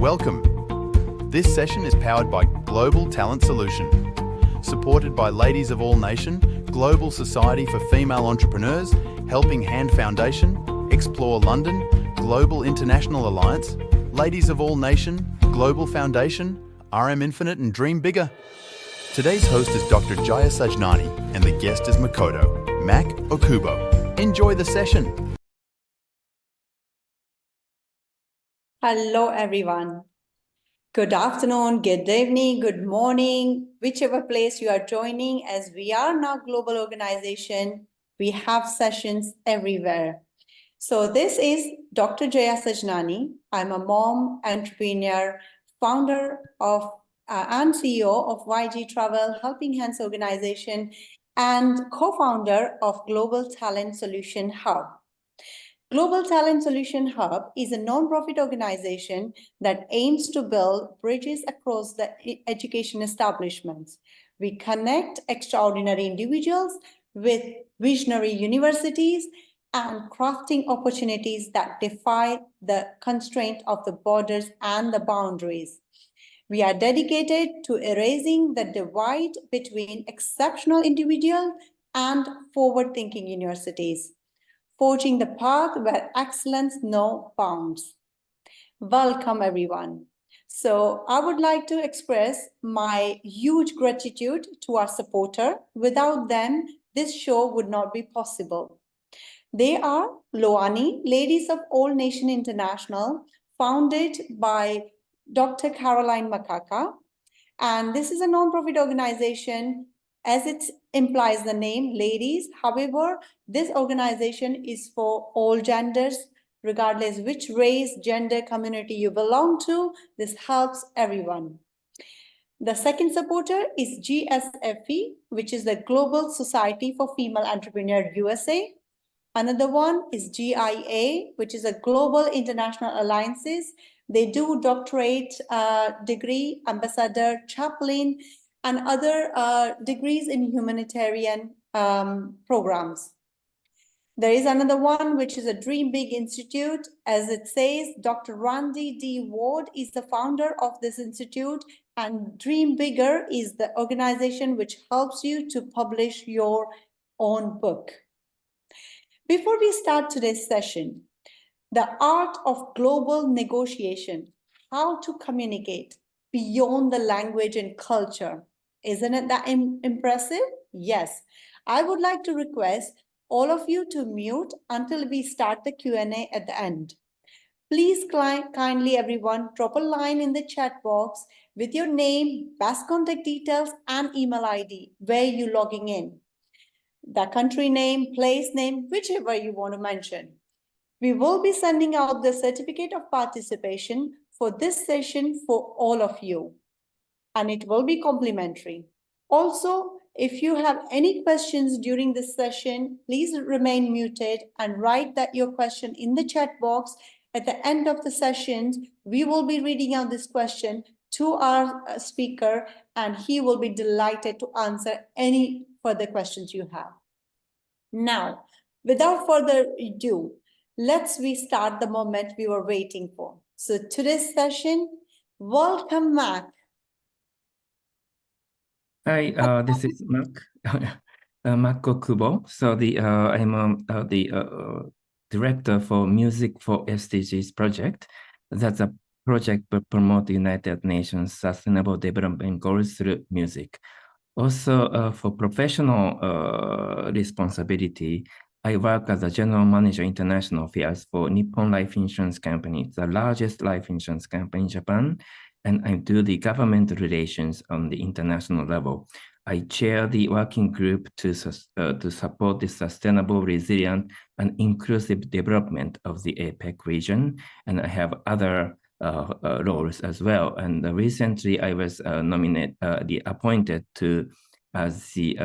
Welcome. This session is powered by Global Talent Solution, supported by Ladies of All Nation, Global Society for Female Entrepreneurs, Helping Hand Foundation, Explore London, Global International Alliance, Ladies of All Nation, Global Foundation, RM Infinite and Dream Bigger. Today's host is Dr. Jaya Sajnani and the guest is Makoto, Mack, Okubo. Enjoy the session. Hello, everyone. Good afternoon, good evening, good morning, whichever place you are joining. As we are now a global organization, we have sessions everywhere. So this is Dr. Jaya Sajnani. I'm a mom, entrepreneur, founder of and CEO of YG Travel Helping Hands organization and co-founder of Global Talent Solution Hub. Global Talent Solution Hub is a non-profit organization that aims to build bridges across the education establishments. We connect extraordinary individuals with visionary universities and crafting opportunities that defy the constraint of the borders and the boundaries. We are dedicated to erasing the divide between exceptional individuals and forward-thinking universities, forging the path where excellence knows bounds. Welcome, everyone. So I would like to express my huge gratitude to our supporter. Without them, this show would not be possible. They are Loani, Ladies of All Nation International, founded by Dr. Caroline Makaka. And this is a non-profit organization, as it implies the name, ladies. However, this organization is for all genders, regardless which race, gender, community you belong to. This helps everyone. The second supporter is GSFE, which is the Global Society for Female Entrepreneur USA. Another one is GIA, which is a Global International Alliances. They do doctorate degree, ambassador, chaplain, and other degrees in humanitarian programs. There is another one, which is a Dream Big Institute. As it says, Dr. Randy D. Ward is the founder of this institute, and Dream Bigger is the organization which helps you to publish your own book. Before we start today's session, the art of global negotiation, how to communicate beyond the language and culture. Isn't it that impressive? Yes. I would like to request all of you to mute until we start the Q&A at the end. Please kindly, everyone, drop a line in the chat box with your name, best contact details, and email ID, where you're logging in. The country name, place name, whichever you want to mention. We will be sending out the certificate of participation for this session for all of you, and it will be complimentary. Also, if you have any questions during this session, please remain muted and write your question in the chat box. At the end of the session, we will be reading out this question to our speaker, and he will be delighted to answer any further questions you have. Now, without further ado, let's start the moment we were waiting for. So today's session, welcome, Mack. Hi, this is Mack, Mack Okubo. So I'm the director for Music for SDGs project. That's a project to promote the United Nations Sustainable Development Goals through music. Also, for professional responsibility, I work as a general manager international affairs for Nippon Life Insurance Company, the largest life insurance company in Japan, and I do the government relations on the international level. I chair the working group to support the sustainable, resilient, and inclusive development of the APEC region, and I have other roles as well. And recently, I was appointed as the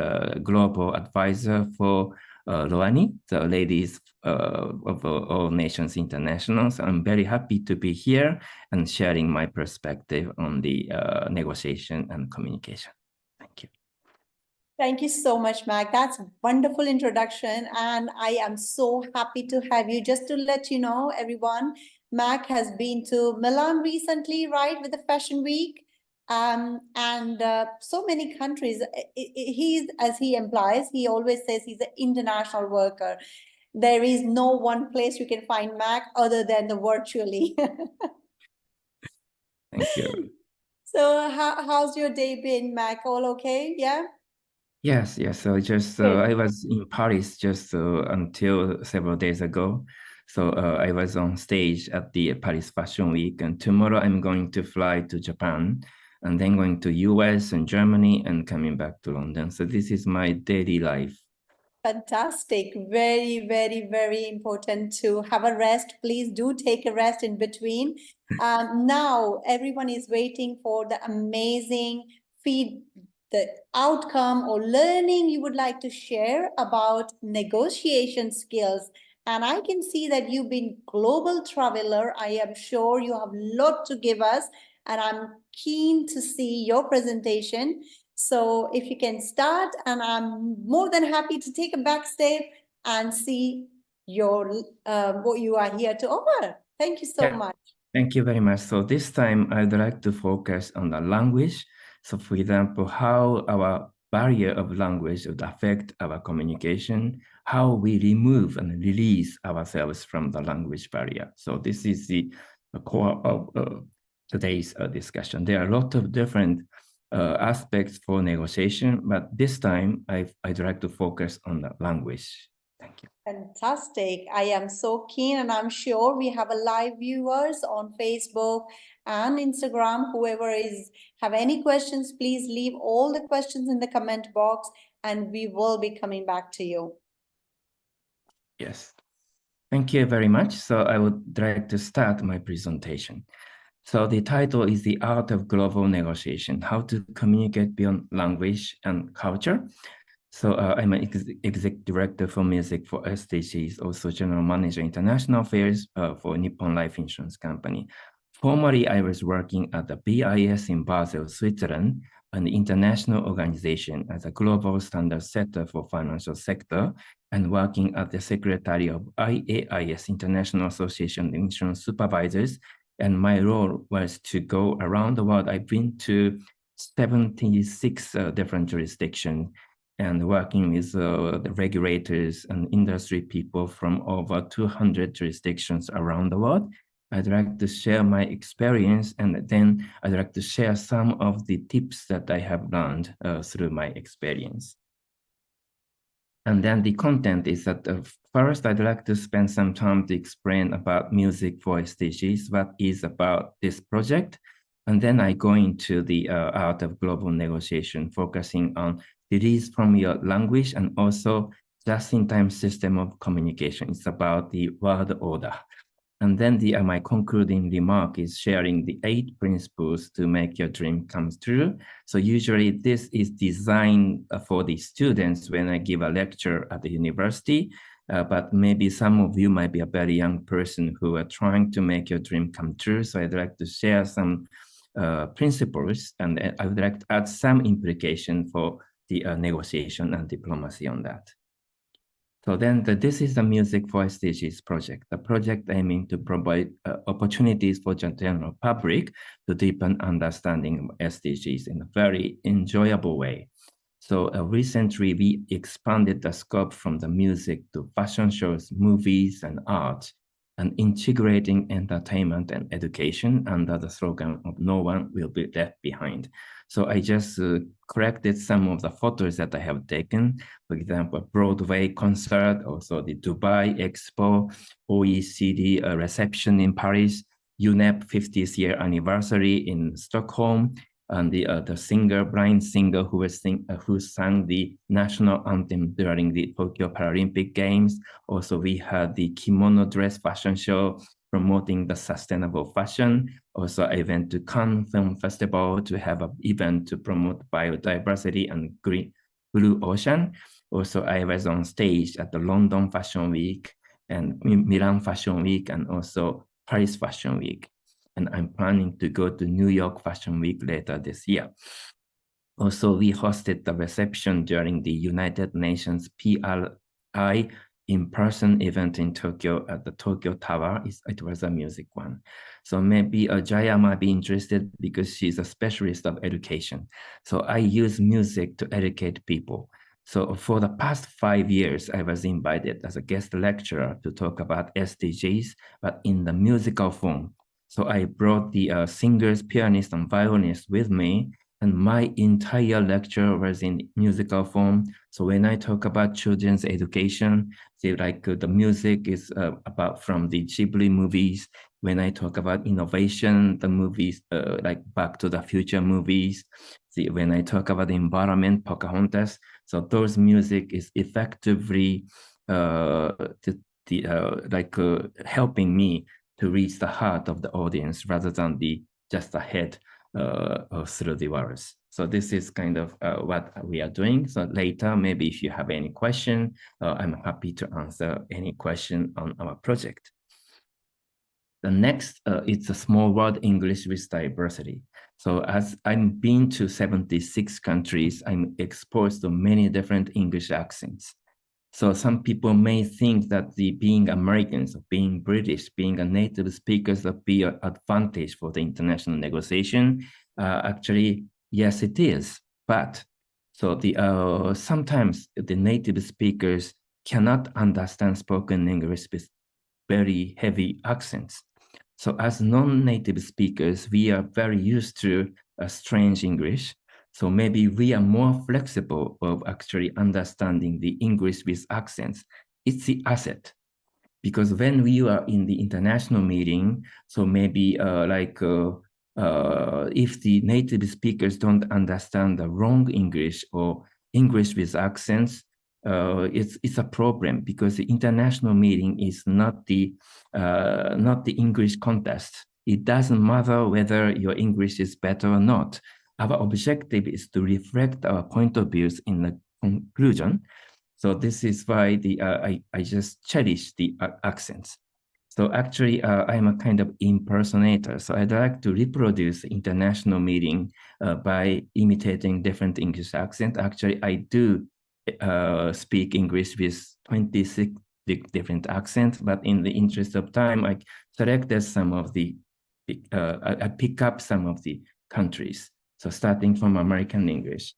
global advisor for Loani, the Ladies of All Nations International. So I'm very happy to be here and sharing my perspective on the negotiation and communication. Thank you. Thank you so much, Mack. That's a wonderful introduction, and I am so happy to have you. Just to let you know, everyone, Mack has been to Milan recently, right, with the Fashion Week. And so many countries. He's, as he implies, he always says he's an international worker. There is no one place you can find Mac other than the virtually. Thank you. So how's your day been, Mac? All okay? Yeah? Yes, yes. So just Good. I was in Paris just until several days ago. So I was on stage at the Paris Fashion Week, and tomorrow I'm going to fly to Japan, and then going to US and Germany, and coming back to London. So this is my daily life. Fantastic. Very, very, very important to have a rest. Please do take a rest in between. Now everyone is waiting for the amazing the outcome or learning you would like to share about negotiation skills. And I can see that you've been global traveler. I am sure you have a lot to give us, and I'm keen to see your presentation. So if you can start, and I'm more than happy to take a back step and see your what you are here to offer. Thank you so Yeah. much. Thank you very much. So this time I'd like to focus on the language. So for example, how our barrier of language would affect our communication, how we remove and release ourselves from the language barrier. So this is the core of today's discussion. There are a lot of different aspects for negotiation, but this time I'd like to focus on the language. Thank you. Fantastic. I am so keen, and I'm sure we have a live viewers on Facebook and Instagram. Whoever is have any questions, please leave all the questions in the comment box, and we will be coming back to you. Yes. Thank you very much. So I would like to start my presentation. So the title is The Art of Global Negotiation, How to Communicate Beyond Language and Culture. So I'm an executive director for music for SDGs, also general manager international affairs for Nippon Life Insurance Company. Formerly, I was working at the BIS in Basel, Switzerland, an international organization as a global standard setter for financial sector, and working at the secretary of IAIS, International Association of Insurance Supervisors. And my role was to go around the world. I've been to 76 different jurisdictions and working with the regulators and industry people from over 200 jurisdictions around the world. I'd like to share my experience, and then I'd like to share some of the tips that I have learned through my experience. And then the content is that first, I'd like to spend some time to explain about music for SDGs, what is about this project. And then I go into the art of global negotiation, focusing on release from your language and also just-in-time system of communication. It's about the world order. And then my concluding remark is sharing the 8 principles to make your dream come true. So usually this is designed for the students when I give a lecture at the university, but maybe some of you might be a very young person who are trying to make your dream come true. So I'd like to share some principles, and I would like to add some implication for the negotiation and diplomacy on that. So then this is the Music for SDGs project, the project aiming to provide opportunities for the general public to deepen understanding of SDGs in a very enjoyable way. So recently we expanded the scope from the music to fashion shows, movies, and art, and integrating entertainment and education under the slogan of no one will be left behind. So I just corrected some of the photos that I have taken. For example, Broadway concert, also the Dubai Expo, OECD reception in Paris, UNEP 50th year anniversary in Stockholm, and the blind singer who sang the national anthem during the Tokyo Paralympic Games. Also, we had the kimono dress fashion show promoting the sustainable fashion. Also, I went to Cannes Film Festival to have an event to promote biodiversity and blue ocean. Also, I was on stage at the London Fashion Week and Milan Fashion Week and also Paris Fashion Week. And I'm planning to go to New York Fashion Week later this year. Also, we hosted the reception during the United Nations PRI in-person event in Tokyo at the Tokyo Tower. It was a music one. So maybe Jaya might be interested because she's a specialist of education. So I use music to educate people. So for the past 5 years, I was invited as a guest lecturer to talk about SDGs, but in the musical form. So I brought the singers, pianists, and violinists with me, and my entire lecture was in musical form. So when I talk about children's education, say like the music is about from the Ghibli movies. When I talk about innovation, the movies like Back to the Future movies. See, when I talk about the environment, Pocahontas. So those music is effectively helping me to reach the heart of the audience rather than just the head through the words. So this is kind of what we are doing. So later, maybe if you have any question, I'm happy to answer any question on our project. The next, it's a small word English with diversity. So as I've been to 76 countries, I'm exposed to many different English accents. So some people may think that being Americans, being British, being a native speakers would be an advantage for the international negotiation. Actually, yes, it is. But so sometimes the native speakers cannot understand spoken English with very heavy accents. So as non-native speakers, we are very used to strange English. So maybe we are more flexible of actually understanding the English with accents. It's the asset. Because when we are in the international meeting, so maybe if the native speakers don't understand the wrong English or English with accents, it's a problem because the international meeting is not the English contest. It doesn't matter whether your English is better or not. Our objective is to reflect our point of views in the conclusion. So this is why I just cherish the accents. So actually, I'm a kind of impersonator. So I'd like to reproduce international meeting by imitating different English accent. Actually, I do speak English with 26 different accents, but in the interest of time, I selected some of I pick up some of the countries. So starting from American English.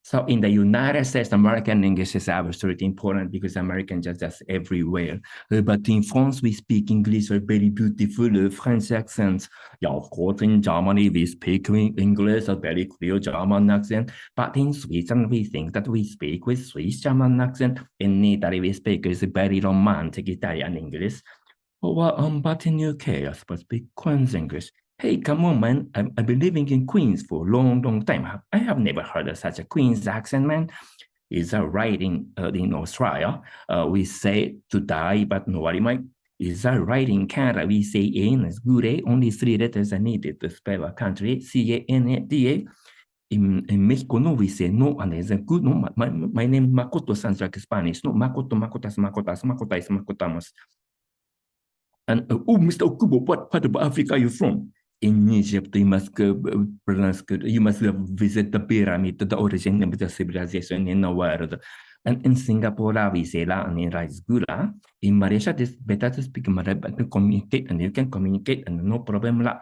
So in the United States, American English is absolutely important because Americans are just everywhere. But in France, we speak English, a very beautiful French accents. Yeah, of course, in Germany, we speak English, a very clear German accent. But in Sweden, we think that we speak with Swiss German accent. In Italy, we speak with very romantic Italian English. But in UK, I suppose speak Queen's English. Hey, come on, man. I've been living in Queens for a long, long time. I have never heard of such a Queen's accent, man. Is that right in Australia? We say to die, but nobody might. Is that right in Canada? We say in is good. Only 3 letters are needed to spell a country. C-A-N-A-D-A. In Mexico, no, we say no, and it's a good no. My name Makoto sounds like Spanish. No, Makoto, Makotas, Makotas, Makotais, Makotamos. And Mr. Okubo, what part of Africa are you from? In Egypt, you must visit the pyramid, the origin of the civilization in the world. And in Singapore, we say la and rice gula. In Malaysia, it's better to speak Malay to communicate, and you can communicate, and no problem la.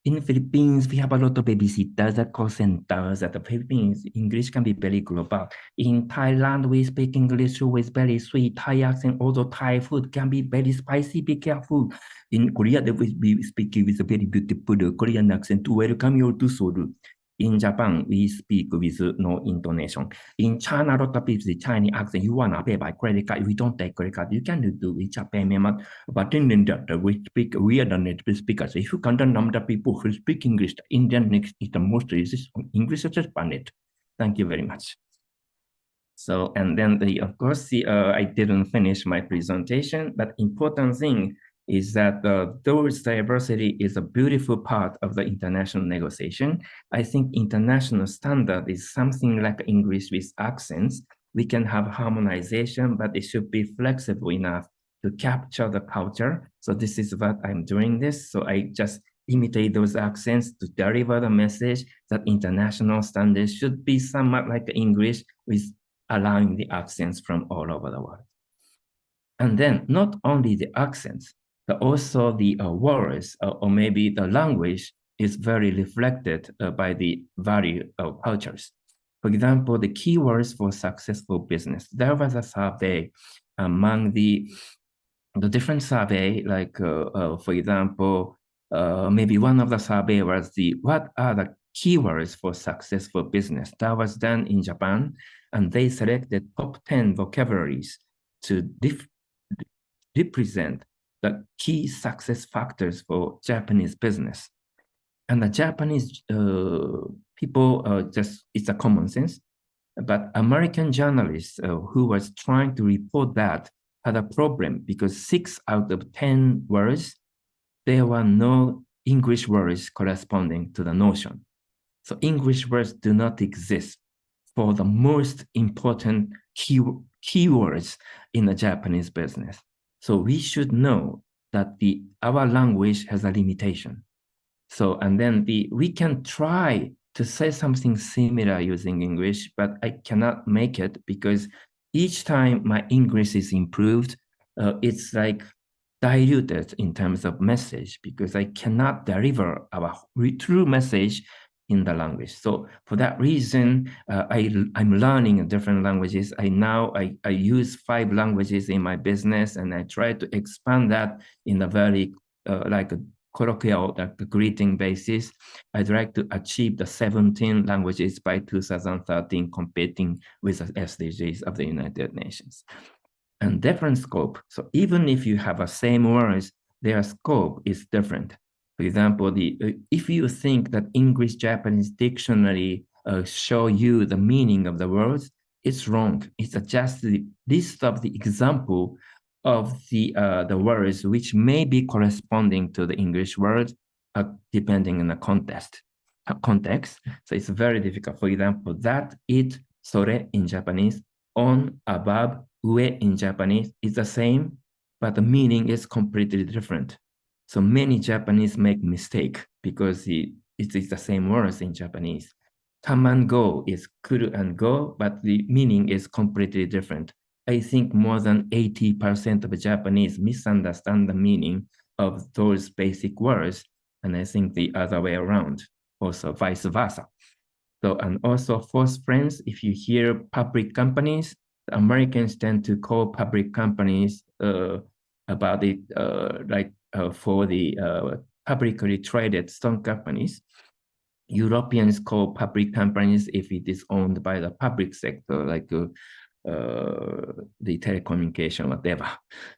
In the Philippines, we have a lot of babysitters at call centers. At the Philippines, English can be very global. In Thailand, we speak English with very sweet Thai accent. Although Thai food can be very spicy, be careful. In Korea, we speak with a very beautiful Korean accent to welcome you to Seoul. In Japan, we speak with no intonation. In China, a lot of people the Chinese accent. You wanna pay by credit card? We don't take credit card. You can do WeChat payment. But in India, we are the native speakers. If you count the number of people who speak English, Indian is the most English is planet. Thank you very much. So, and then of course, I didn't finish my presentation, but important thing is that those diversity is a beautiful part of the international negotiation. I think international standard is something like English with accents. We can have harmonization, but it should be flexible enough to capture the culture. So this is what I'm doing this. So I just imitate those accents to deliver the message that international standards should be somewhat like English with allowing the accents from all over the world. And then not only the accents, but also the words or maybe the language is very reflected by the value of cultures. For example, the keywords for successful business. There was a survey among the different survey, like for example, maybe one of the survey was what are the keywords for successful business? That was done in Japan, and they selected top 10 vocabularies to represent the key success factors for Japanese business. And the Japanese people just, it's a common sense. But American journalists who was trying to report that had a problem because 6 out of 10 words, there were no English words corresponding to the notion. So English words do not exist for the most important keywords in the Japanese business. So we should know that our language has a limitation. So, and then we can try to say something similar using English, but I cannot make it because each time my English is improved, it's like diluted in terms of message because I cannot deliver our true message in the language. So for that reason, I'm learning different languages. I use 5 languages in my business, and I try to expand that in a very like a colloquial, like the greeting basis. I'd like to achieve the 17 languages by 2013, competing with the SDGs of the United Nations. And different scope. So even if you have the same words, their scope is different. For example, if you think that English-Japanese dictionary show you the meaning of the words, it's wrong. It's just the list of the example of the words which may be corresponding to the English word depending on the context. So it's very difficult. For example, that, it, sore in Japanese, on, above, ue in Japanese is the same, but the meaning is completely different. So many Japanese make mistake because it is the same words in Japanese. Come and go is kuru and go, but the meaning is completely different. I think more than 80% of Japanese misunderstand the meaning of those basic words, and I think the other way around, also vice versa. So, and also false friends, if you hear public companies, the Americans tend to call public companies about it, for the publicly traded stock companies. Europeans call public companies if it is owned by the public sector, like the telecommunication, whatever.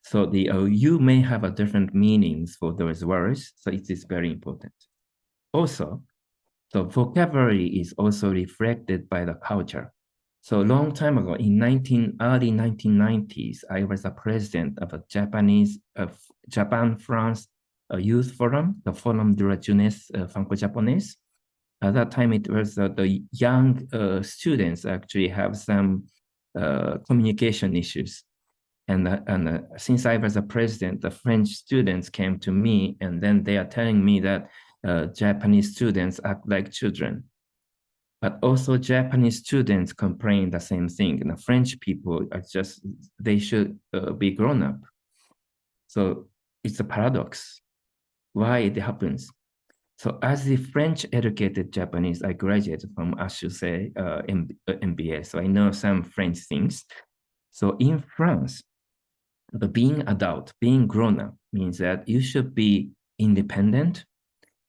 So you may have a different meanings for those words, so it is very important. Also, the vocabulary is also reflected by the culture. So a long time ago, in early 1990s, I was the president of a Japan-France Youth Forum, the Forum de la Jeunesse franco-japonaise. At that time, it was the young students actually have some communication issues. And since I was a president, the French students came to me, and then they are telling me that Japanese students act like children. But also Japanese students complain the same thing. And the French people are just, they should be grown up. So it's a paradox. Why it happens? So as a French educated Japanese, I graduated from HEC MBA. So I know some French things. So in France, being adult, being grown up means that you should be independent,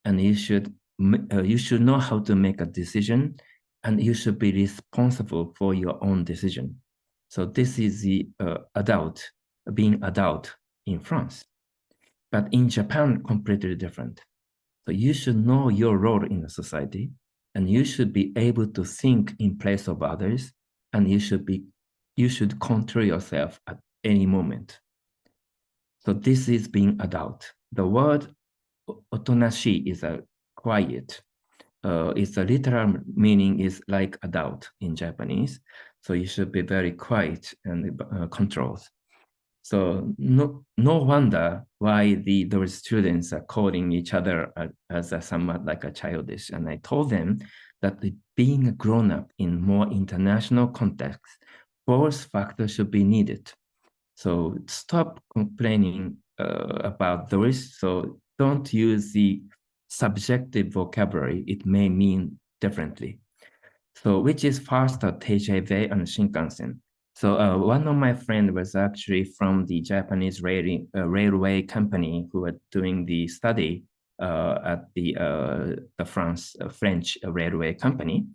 and you should know how to make a decision, and you should be responsible for your own decision. So this is the being adult in France. But in Japan, completely different. So you should know your role in the society, and you should be able to think in place of others, and you should control yourself at any moment. So this is being adult. The word otonashi is a quiet. Its a literal meaning is like adult in Japanese. So you should be very quiet and controlled. So no wonder why those students are calling each other as somewhat like a childish. And I told them that being a grown-up in more international context, both factors should be needed. So stop complaining about those. So don't use the subjective vocabulary. It may mean differently. So which is faster, TGV and Shinkansen? So one of my friends was actually from the Japanese railway company who were doing the study at the French railway company.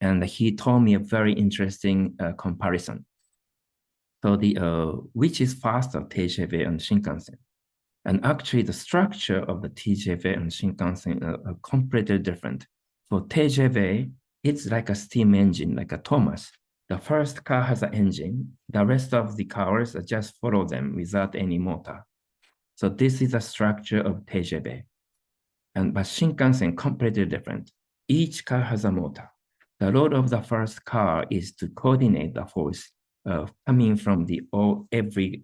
And he told me a very interesting comparison. So which is faster, TGV and Shinkansen? And actually the structure of the TGV and Shinkansen are completely different. For TGV, it's like a steam engine, like a Thomas. The first car has an engine. The rest of the cars just follow them without any motor. So this is the structure of TGV. But Shinkansen completely different. Each car has a motor. The role of the first car is to coordinate the force coming from every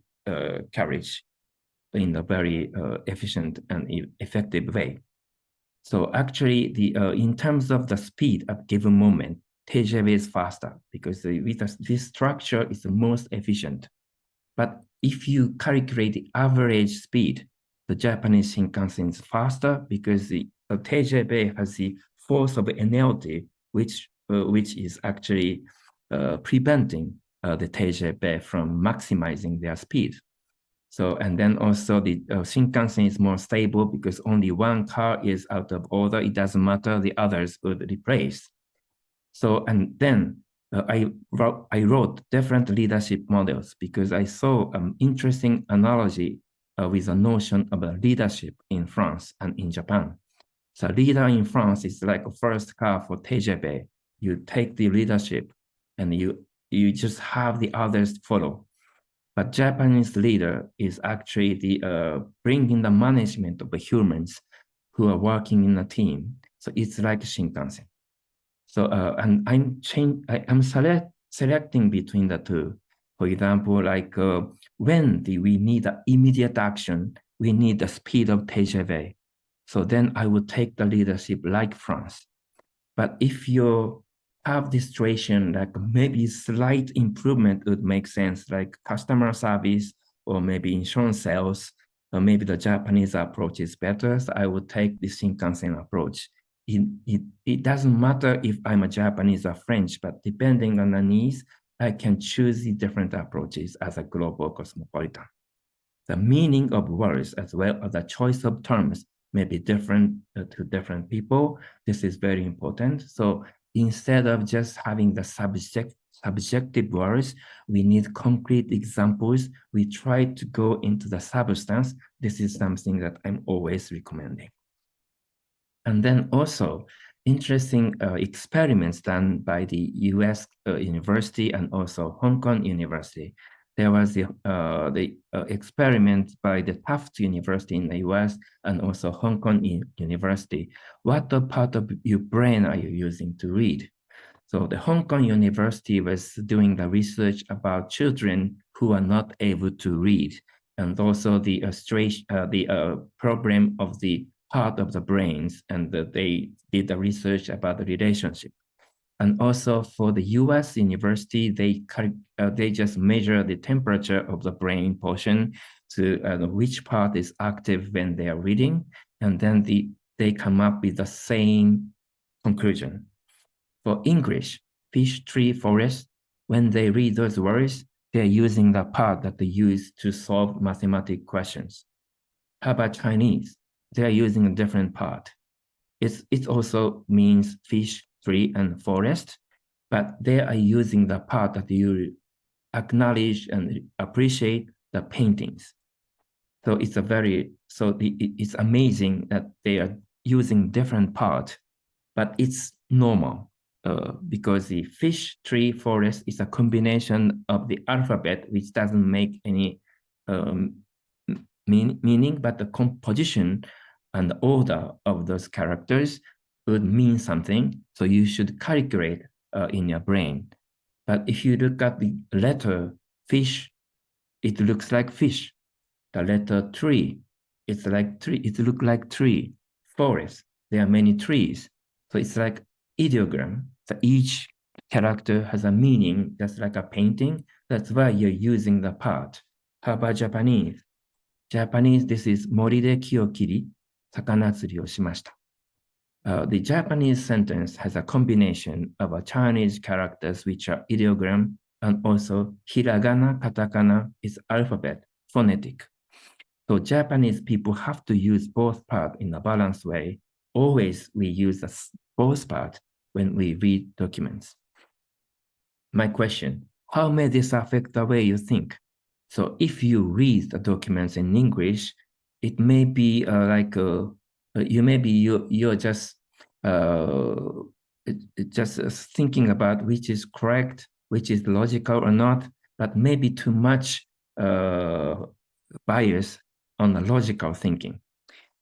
carriage in a very efficient and effective way. So actually, in terms of the speed at given moment, TGV is faster because this structure is the most efficient. But if you calculate the average speed, the Japanese Shinkansen is faster because the TGV has the force of NLT, which is actually preventing the TGV from maximizing their speed. So, and then also the Shinkansen is more stable because only one car is out of order. It doesn't matter, the others would replace. So, and then I wrote different leadership models because I saw an interesting analogy with the notion of leadership in France and in Japan. So leader in France is like a first car for TGV. You take the leadership and you just have the others follow. But Japanese leader is actually the bringing the management of the humans who are working in a team. So it's like Shinkansen. So and I'm selecting between the two. For example, like when we need immediate action, we need the speed of TGV. So then I would take the leadership like France. But if you have this situation, like maybe slight improvement would make sense, like customer service or maybe insurance sales, or maybe the Japanese approach is better. So I would take the Shinkansen approach. It doesn't matter if I'm a Japanese or French, but depending on the needs, I can choose the different approaches as a global cosmopolitan. The meaning of words as well as the choice of terms may be different to different people. This is very important. So instead of just having the subjective words, we need concrete examples. We try to go into the substance. This is something that I'm always recommending. And then also interesting experiments done by the US university and also Hong Kong University. There was the experiment by the Tufts University in the US and also Hong Kong University. What part of your brain are you using to read? So the Hong Kong University was doing the research about children who are not able to read, and also the problem of the part of the brains, and they did the research about the relationship. And also for the US university, they just measure the temperature of the brain portion to which part is active when they are reading, and then they come up with the same conclusion. For English, fish, tree, forest, when they read those words, they're using the part that they use to solve mathematical questions. How about Chinese? They're using a different part. It also means fish, tree, and forest, but they are using the part that you acknowledge and appreciate the paintings. So it's amazing that they are using different part, but it's normal because the fish, tree, forest is a combination of the alphabet, which doesn't make any meaning, but the composition and the order of those characters would mean something. So you should calculate in your brain. But if you look at the letter fish, it looks like fish. The letter tree, it's like tree. It looks like tree. Forest, there are many trees. So it's like ideogram. So each character has a meaning, just like a painting. That's why you're using the part. How about Japanese? Japanese, this is 森で木を切り、魚釣りをしました。The Japanese sentence has a combination of a Chinese characters which are ideogram and also hiragana, katakana is alphabet, phonetic. So Japanese people have to use both parts in a balanced way. Always we use both parts when we read documents. My question, how may this affect the way you think? So if you read the documents in English, it may be you're just thinking about which is correct, which is logical or not, but maybe too much bias on the logical thinking.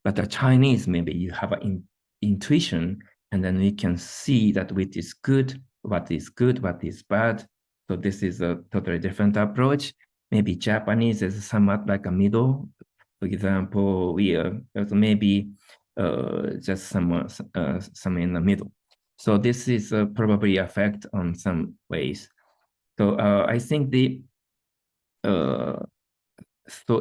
But the Chinese, maybe you have an intuition, and then we can see that which is good, what is bad. So this is a totally different approach. Maybe Japanese is somewhat like a middle. For example, we maybe just somewhere in the middle. So this is probably affect on some ways. So I think so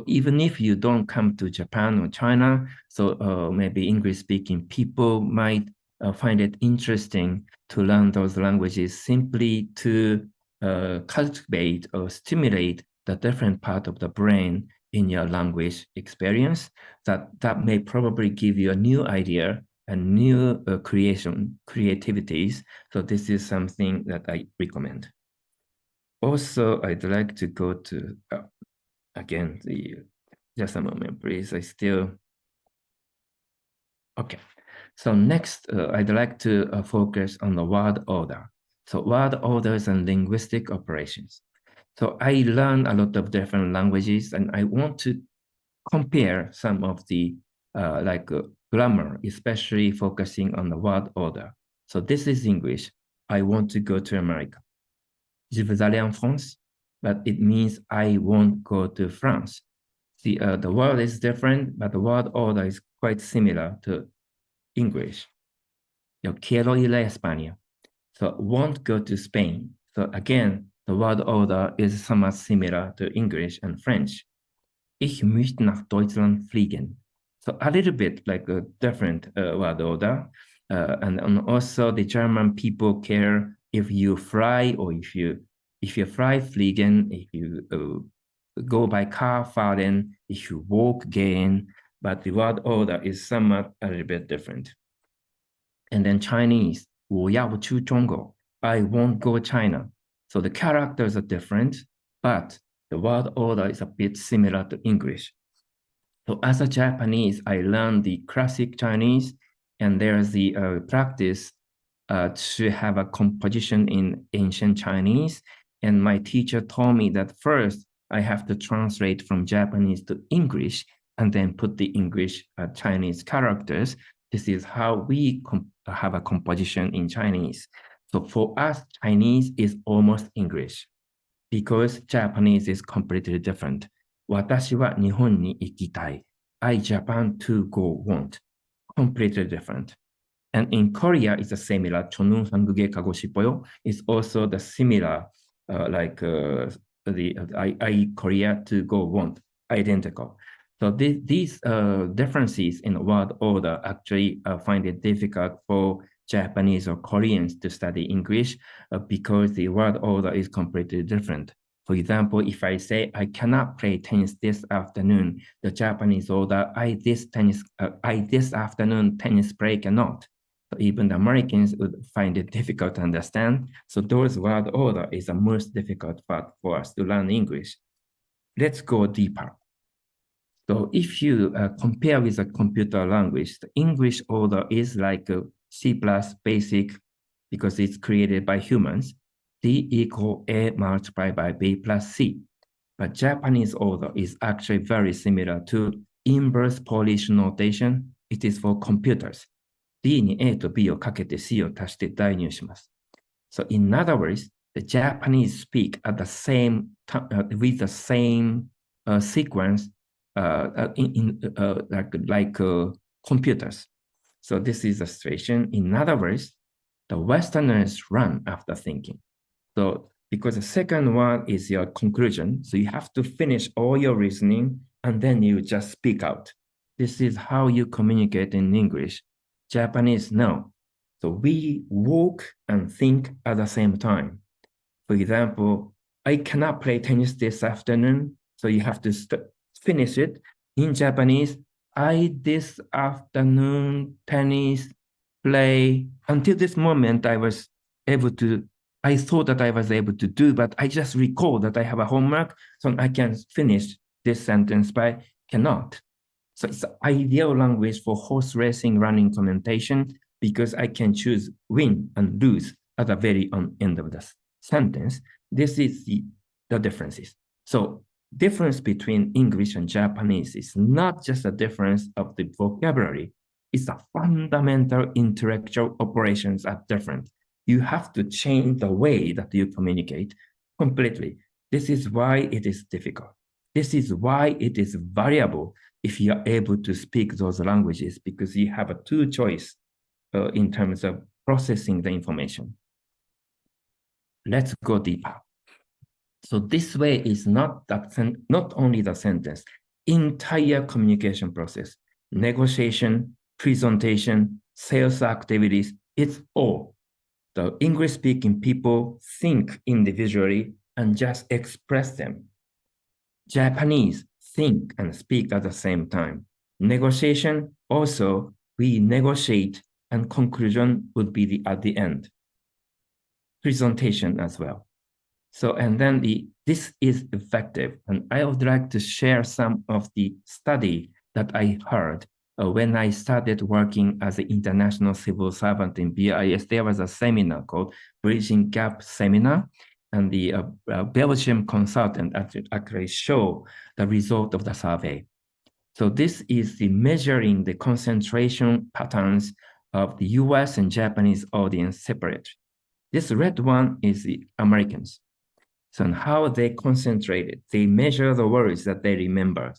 even if you don't come to Japan or China, so maybe English-speaking people might find it interesting to learn those languages simply to cultivate or stimulate the different part of the brain in your language experience. That may probably give you a new idea and new creativities. So this is something that I recommend. Also, I'd like to go to again, just a moment, please. Okay. So next, I'd like to focus on the word order. So word orders and linguistic operations. So I learned a lot of different languages, and I want to compare some of the grammar, especially focusing on the word order. So this is English. I want to go to America. Je veux aller en France, but it means I won't go to France. The word is different, but the word order is quite similar to English. Yo quiero ir a España. So won't go to Spain. So again, the word order is somewhat similar to English and French. Ich möchte nach Deutschland fliegen. So a little bit like a different word order. And also the German people care if you fly or if you fly, fliegen, if you go by car, fahren, if you walk, gehen, but the word order is somewhat a little bit different. And then Chinese, 我要去中国, I won't go China. So the characters are different, but the word order is a bit similar to English. So as a Japanese, I learned the classic Chinese, and there's the practice to have a composition in ancient Chinese. And my teacher told me that first I have to translate from Japanese to English and then put the English Chinese characters. This is how we have a composition in Chinese. So for us, Chinese is almost English because Japanese is completely different. 私は日本に行きたい. I Japan to go want. Completely different. And in Korea, it's a similar. 저는 한국에 가고 싶어요. It's also the similar, I Korea to go want. Identical. So these differences in word order actually find it difficult for Japanese or Koreans to study English because the word order is completely different. For example, if I say I cannot play tennis this afternoon, the Japanese order I this afternoon tennis play cannot. So even the Americans would find it difficult to understand. So those word order is the most difficult part for us to learn English. Let's go deeper. So if you compare with a computer language, the English order is like a C+ basic because it's created by humans. D equal A multiplied by B plus C. But Japanese order is actually very similar to inverse Polish notation. It is for computers. D に A と B をかけて C を足して代入します。So in other words, the Japanese speak at the same with the same sequence like computers. So this is the situation. In other words, the Westerners run after thinking. So because the second one is your conclusion. So you have to finish all your reasoning and then you just speak out. This is how you communicate in English. Japanese, no. So we walk and think at the same time. For example, I cannot play tennis this afternoon, so you have to finish it. In Japanese, I this afternoon tennis play. Until this moment, I thought that I was able to do, but I just recall that I have a homework, so I can finish this sentence, but I cannot. So it's the ideal language for horse racing running commentation because I can choose win and lose at the very end of the sentence. This is the differences. So difference between English and Japanese is not just a difference of the vocabulary. It's the fundamental intellectual operations are different. You have to change the way that you communicate completely. This is why it is difficult. This is why it is valuable if you are able to speak those languages, because you have a two choice in terms of processing the information. Let's go deeper. So this way is not only the sentence, entire communication process, negotiation, presentation, sales activities, it's all. The English-speaking people think individually and just express them. Japanese think and speak at the same time. Negotiation, also, we negotiate and conclusion would be at the end. Presentation as well. So, and then this is effective. And I would like to share some of the study that I heard when I started working as an international civil servant in BIS. There was a seminar called Bridging Gap Seminar, and the Belgium consultant actually showed the result of the survey. So this is the measuring the concentration patterns of the US and Japanese audience separate. This red one is the Americans. So how they concentrated, they measure the words that they remember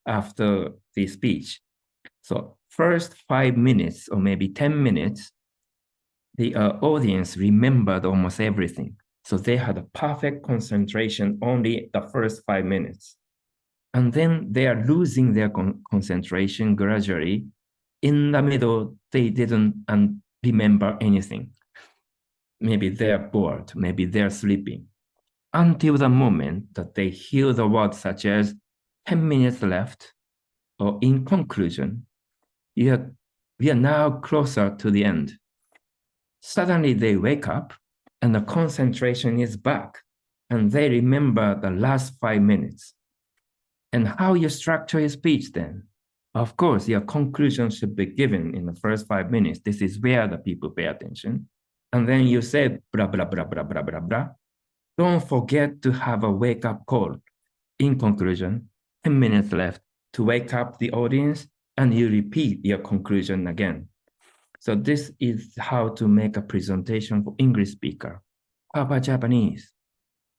after the speech. So first 5 minutes or maybe 10 minutes, the audience remembered almost everything. So they had a perfect concentration only the first 5 minutes. And then they are losing their concentration gradually. In the middle, they didn't remember anything. Maybe they're bored, maybe they're sleeping. Until the moment that they hear the words such as 10 minutes left, or in conclusion, we are now closer to the end. Suddenly they wake up and the concentration is back and they remember the last 5 minutes. And how you structure your speech then? Of course, your conclusion should be given in the first 5 minutes. This is where the people pay attention. And then you say blah, blah, blah, blah, blah, blah, blah. Don't forget to have a wake-up call. In conclusion, 10 minutes left to wake up the audience, and you repeat your conclusion again. So this is how to make a presentation for English speaker. How about Japanese?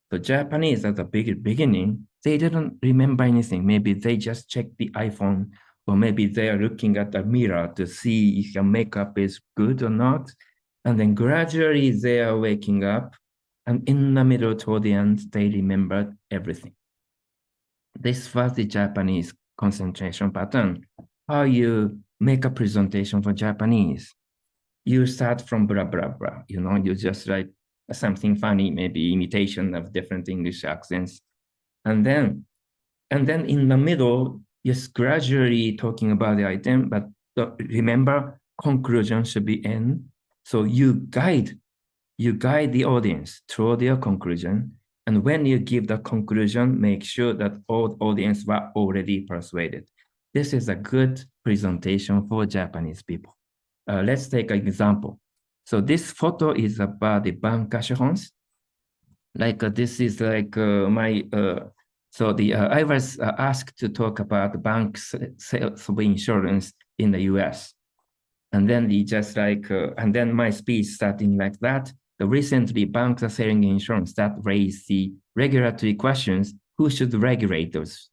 So Japanese at the beginning, they didn't remember anything. Maybe they just checked the iPhone, or maybe they are looking at the mirror to see if your makeup is good or not. And then gradually they are waking up, and in the middle toward the end, they remembered everything. This was the Japanese concentration pattern. How you make a presentation for Japanese. You start from blah, blah, blah. You just write something funny, maybe imitation of different English accents. And then in the middle, yes, gradually talking about the item, but remember, conclusion should be in. So you guide the audience through their conclusion. And when you give the conclusion, make sure that all audience were already persuaded. This is a good presentation for Japanese people. Let's take an example. So this photo is about the bancassurance. This is I was asked to talk about the bank sales of insurance in the US. And then and then my speech starting like that. Recently, banks are selling insurance that raise the regulatory questions. Who should regulate those?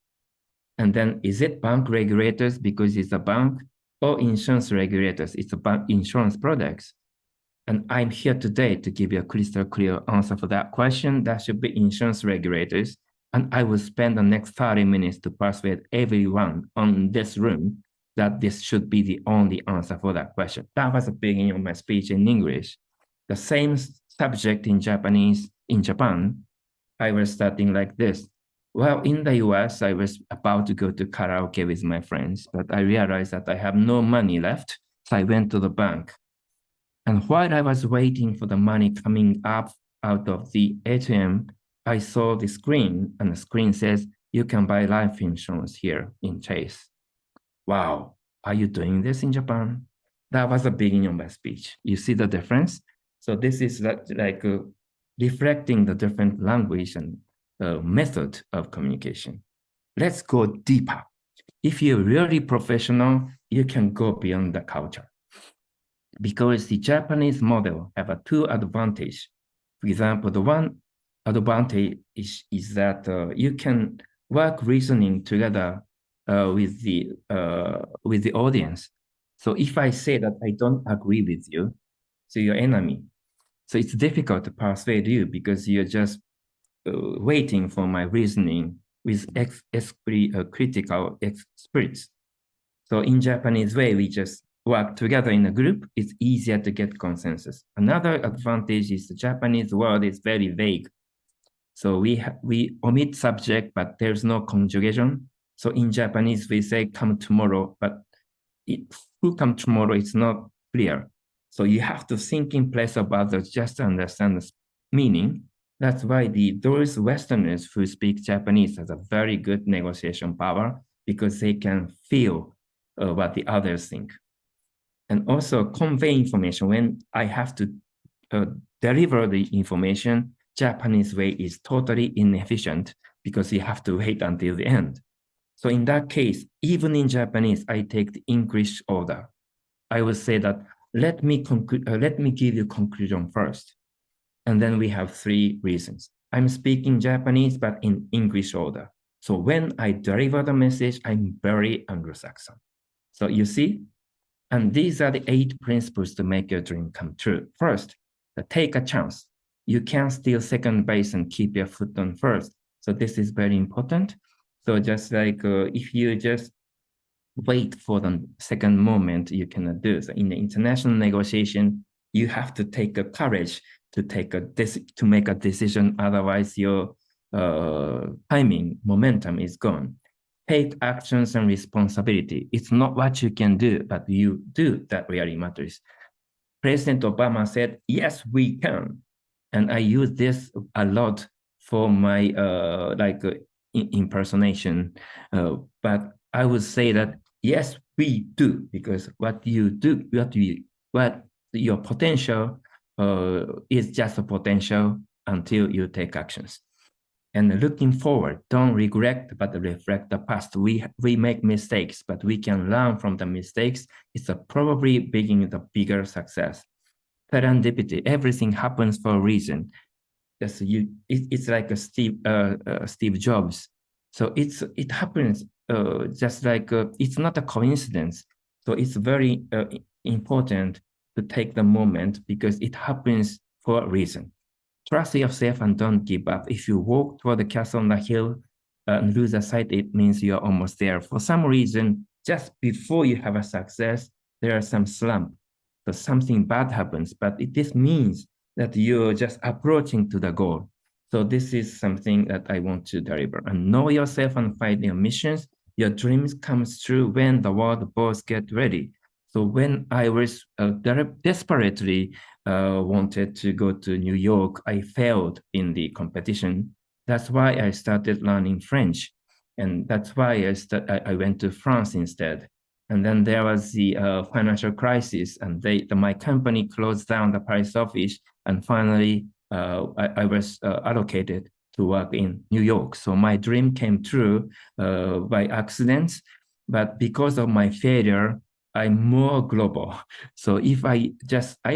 And then is it bank regulators because it's a bank, or insurance regulators? It's about insurance products. And I'm here today to give you a crystal clear answer for that question. That should be insurance regulators. And I will spend the next 30 minutes to persuade everyone on this room that this should be the only answer for that question. That was the beginning of my speech in English. The same subject in Japanese, in Japan, I was starting like this. Well, in the US, I was about to go to karaoke with my friends, but I realized that I have no money left. So I went to the bank. And while I was waiting for the money coming up out of the ATM, I saw the screen, and the screen says, you can buy life insurance here in Chase. Wow, are you doing this in Japan? That was the beginning of my speech. You see the difference? So this is like reflecting the different language and method of communication. Let's go deeper. If you're really professional, you can go beyond the culture, because the Japanese model have a two advantage. For example, the one advantage is that you can work reasoning together with the audience. So if I say that I don't agree with you, so you're enemy. So it's difficult to persuade you because you're just waiting for my reasoning with critical spirits. So in Japanese way, we just work together in a group. It's easier to get consensus. Another advantage is the Japanese word is very vague. So we omit subject, but there's no conjugation. So in Japanese, we say come tomorrow, but who come tomorrow, it's not clear. So you have to think in place of others just to understand the meaning. That's why those Westerners who speak Japanese have a very good negotiation power, because they can feel what the others think. And also convey information. When I have to deliver the information, Japanese way is totally inefficient because you have to wait until the end. So in that case, even in Japanese, I take the English order. I would say that let me give you conclusion first. And then we have three reasons. I'm speaking Japanese, but in English order. So when I deliver the message, I'm very Anglo-Saxon. So you see, and these are the 8 principles to make your dream come true. First, take a chance. You can't steal second base and keep your foot on first. So this is very important. So just like if you just wait for the second moment, you cannot do. So in the international negotiation, you have to take a courage to make a decision. Otherwise, your timing, momentum is gone. Take actions and responsibility. It's not what you can do, but you do that really matters. President Obama said, yes, we can. And I use this a lot for my impersonation. But I would say that, yes, we do, because what you do, what your potential is just a potential until you take actions. And looking forward, don't regret, but reflect the past. We make mistakes, but we can learn from the mistakes. It's probably beginning the bigger success. Serendipity, everything happens for a reason. It's like a Steve Jobs. So it happens just like it's not a coincidence. So it's very important to take the moment because it happens for a reason. Trust yourself and don't give up. If you walk toward the castle on the hill and lose sight, it means you're almost there. For some reason, just before you have a success, there are some slump. So something bad happens, but this means that you're just approaching to the goal. So this is something that I want to deliver. And know yourself and find your missions. Your dreams comes true when the world both get ready. So when I was desperately wanted to go to New York, I failed in the competition. That's why I started learning French. And that's why I went to France instead. And then there was the financial crisis, and my company closed down the Paris office. And finally, I was allocated to work in New York. So my dream came true by accident. But because of my failure, I'm more global. So if I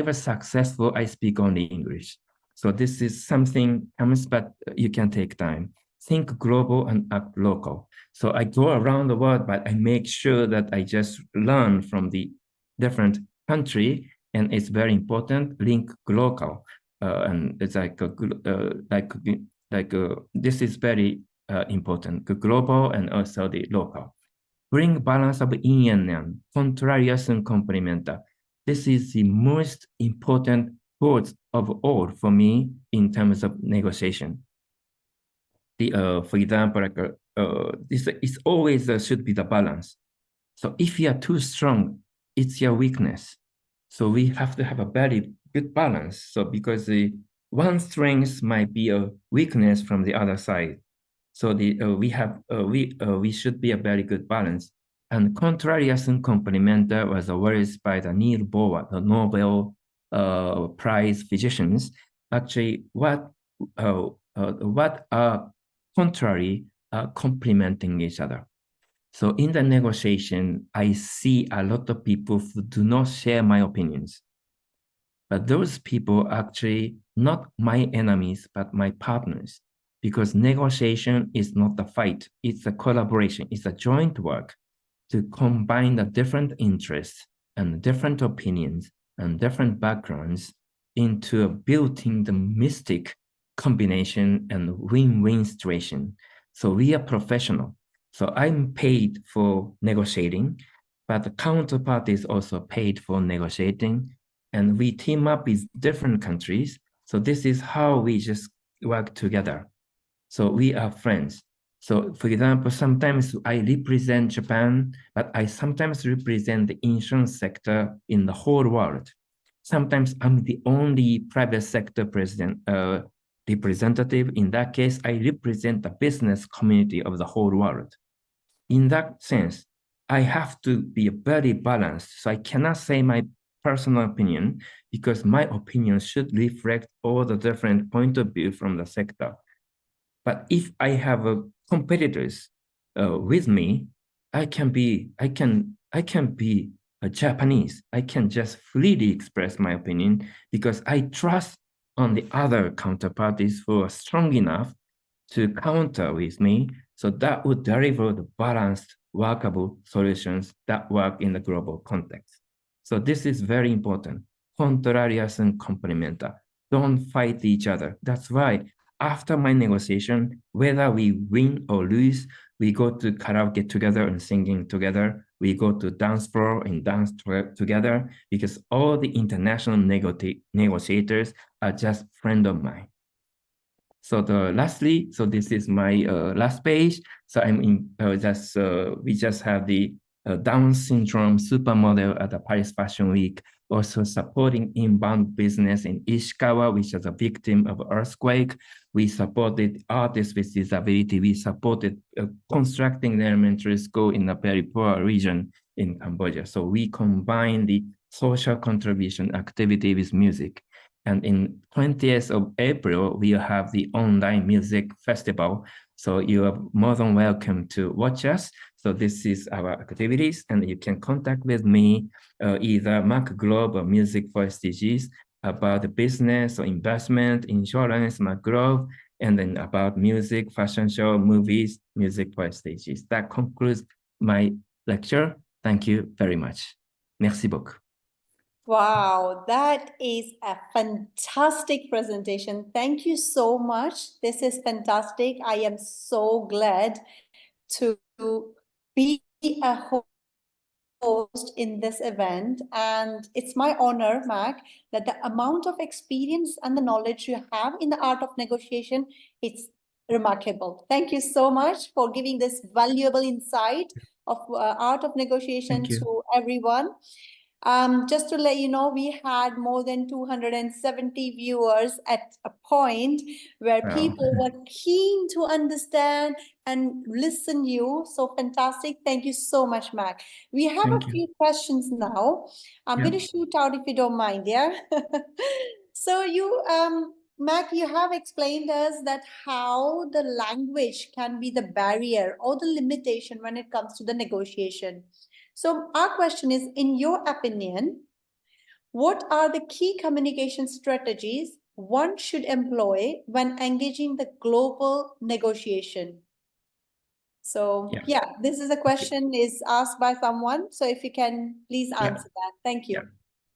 was successful, I speak only English. So this is something comes, but you can take time. Think global and act local. So I go around the world, but I make sure that I just learn from the different country and it's very important. Link global, and it's like this is very important. The global and also the local. Bring balance of yin and yang, contrarious and complementa. This is the most important words of all for me in terms of negotiation. For example, this is always should be the balance. So if you are too strong, it's your weakness. So we have to have a very good balance. So because the one strength might be a weakness from the other side. So we should be a very good balance. And contrarious and complementa was a words by the Neil Bohr, the Nobel Prize physicians. Actually, what are contrary are complementing each other. So in the negotiation, I see a lot of people who do not share my opinions. But those people are actually not my enemies, but my partners. Because negotiation is not a fight, it's a collaboration, it's a joint work to combine the different interests and different opinions and different backgrounds into building the mystic combination and win-win situation. So we are professional. So I'm paid for negotiating, but the counterpart is also paid for negotiating. And we team up with different countries. So this is how we just work together. So we are friends. So for example, sometimes I represent Japan, but I sometimes represent the insurance sector in the whole world. Sometimes I'm the only private sector representative. In that case, I represent the business community of the whole world. In that sense, I have to be very balanced. So I cannot say my personal opinion because my opinion should reflect all the different point of view from the sector. But if I have competitors with me, I can be a Japanese. I can just freely express my opinion because I trust on the other counterparties who are strong enough to counter with me. So that would deliver the balanced, workable solutions that work in the global context. So this is very important. Contrarious and complementa. Don't fight each other. That's why after my negotiation, whether we win or lose, we go to karaoke together and singing together. We go to dance floor and dance together because all the international negotiators are just friends of mine. So lastly, so this is my last page. So I'm in we just have the Down syndrome supermodel at the Paris Fashion Week, also supporting inbound business in Ishikawa, which is a victim of earthquake. We supported artists with disability. We supported constructing the elementary school in a very poor region in Cambodia. So we combine the social contribution activity with music. And in 20th of April, we have the online music festival. So you are more than welcome to watch us. So this is our activities, and you can contact with me, either Mack Globe or Music for SDGs, about the business or investment, insurance, Mack Globe, and then about music, fashion show, movies, Music for SDGs. That concludes my lecture. Thank you very much. Merci beaucoup. Wow, that is a fantastic presentation. Thank you so much. This is fantastic. I am so glad to be a host in this event. And it's my honor, Mack, that the amount of experience and the knowledge you have in the art of negotiation, it's remarkable. Thank you so much for giving this valuable insight of art of negotiation to everyone. Just to let you know, we had more than 270 viewers at a point where people were keen to understand and listen you. So fantastic. Thank you so much, Mack. We have a few questions now. I'm going to shoot out if you don't mind, yeah? So you, Mack, you have explained us that how the language can be the barrier or the limitation when it comes to the negotiation. So our question is, in your opinion, what are the key communication strategies one should employ when engaging the global negotiation? So yeah, this is a question is asked by someone. So if you can please answer that. Thank you.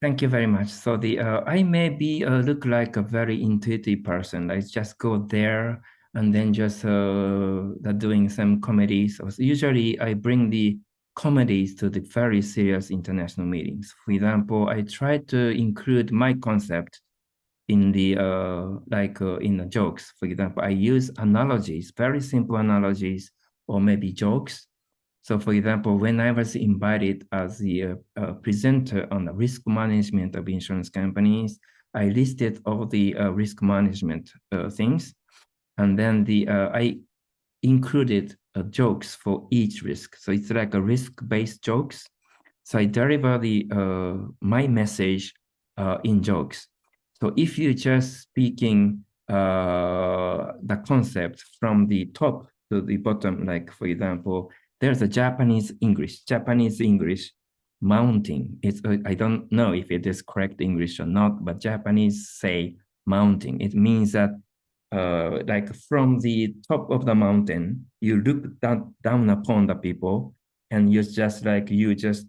Thank you very much. So I maybe look like a very intuitive person. I just go there and then just doing some comedies. So usually I bring the comedies to the very serious international meetings. For example, I try to include my concept in the in the jokes. For example, I use analogies, very simple analogies, or maybe jokes. So, for example, when I was invited as the presenter on the risk management of insurance companies, I listed all the risk management things, and then I included jokes for each risk. So it's like a risk-based jokes. So I deliver my message in jokes. So if you just speaking the concept from the top to the bottom, like for example, there's a Japanese English mounting. I don't know if it is correct English or not, but Japanese say mounting. It means that like from the top of the mountain, you look down upon the people, and you just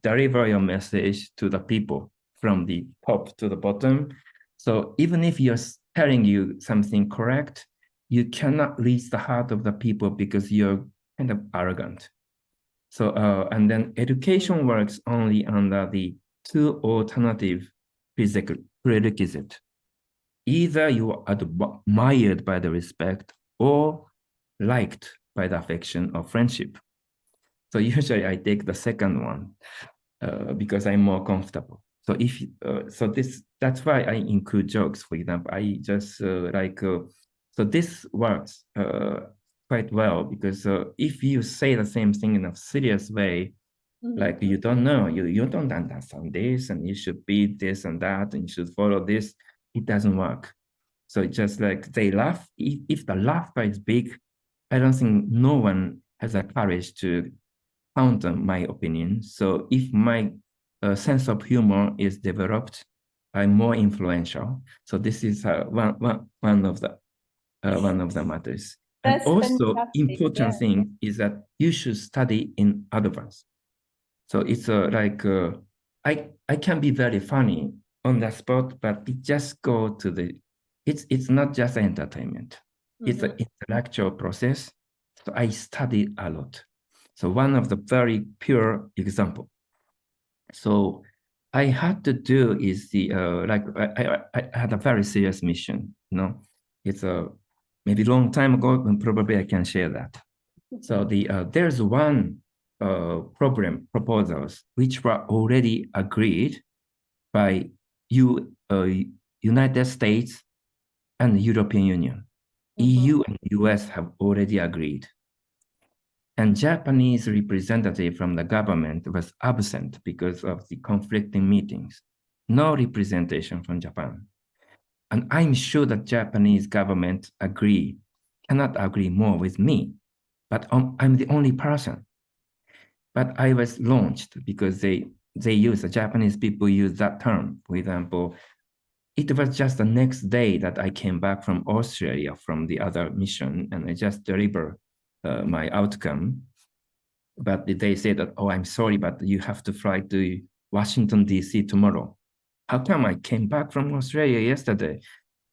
deliver your message to the people from the top to the bottom. So even if you're telling you something correct, you cannot reach the heart of the people because you're kind of arrogant. So and then education works only under the two alternative prerequisite. Either you are admired by the respect or liked by the affection or friendship. So usually I take the second one because I'm more comfortable. So that's why I include jokes. For example, I just so this works quite well because if you say the same thing in a serious way, like you don't know, you don't understand this, and you should be this and that, and you should follow this, it doesn't work. So it's just like they laugh. If the laughter is big, I don't think no one has the courage to counter my opinion. So if my sense of humor is developed, I'm more influential. So this is one of the matters. That's and also fantastic. important Yeah. thing is that you should study in advance. So it's I can be very funny on the spot, but it just go to it's not just entertainment. It's an intellectual process. So I studied a lot. So one of the very pure example. So I had to do is I had a very serious mission. It's a maybe long time ago, and probably I can share that. So there's one proposals which were already agreed by United States and the European Union. EU and US have already agreed. And Japanese representative from the government was absent because of the conflicting meetings. No representation from Japan. And I'm sure that Japanese government cannot agree more with me, but I'm the only person. But I was launched because the Japanese people use that term. For example, it was just the next day that I came back from Australia from the other mission, and I just delivered my outcome. But they said that, oh, I'm sorry, but you have to fly to Washington, D.C. tomorrow. How come I came back from Australia yesterday?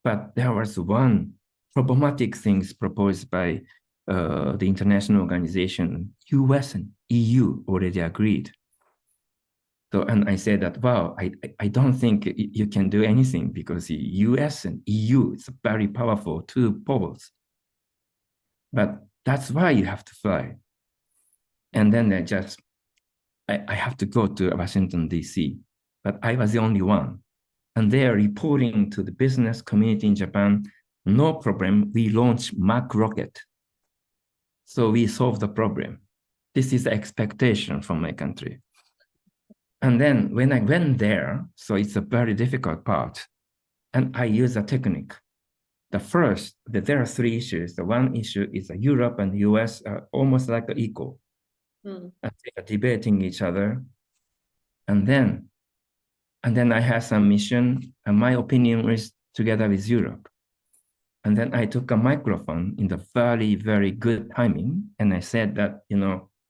But there was one problematic things proposed by the international organization. US and EU already agreed. So, and I said that, wow, I don't think you can do anything because the US and EU is very powerful two poles. But that's why you have to fly. And then I have to go to Washington, D.C. But I was the only one. And they are reporting to the business community in Japan, no problem, we launched Mack rocket. So we solved the problem. This is the expectation from my country. And then when I went there, so it's a very difficult part, and I use a technique. The first, there are three issues. The one issue is that Europe and US are almost like equal. And they are debating each other. And then I had some mission, and my opinion is together with Europe. And then I took a microphone in the very, very good timing, and I said that,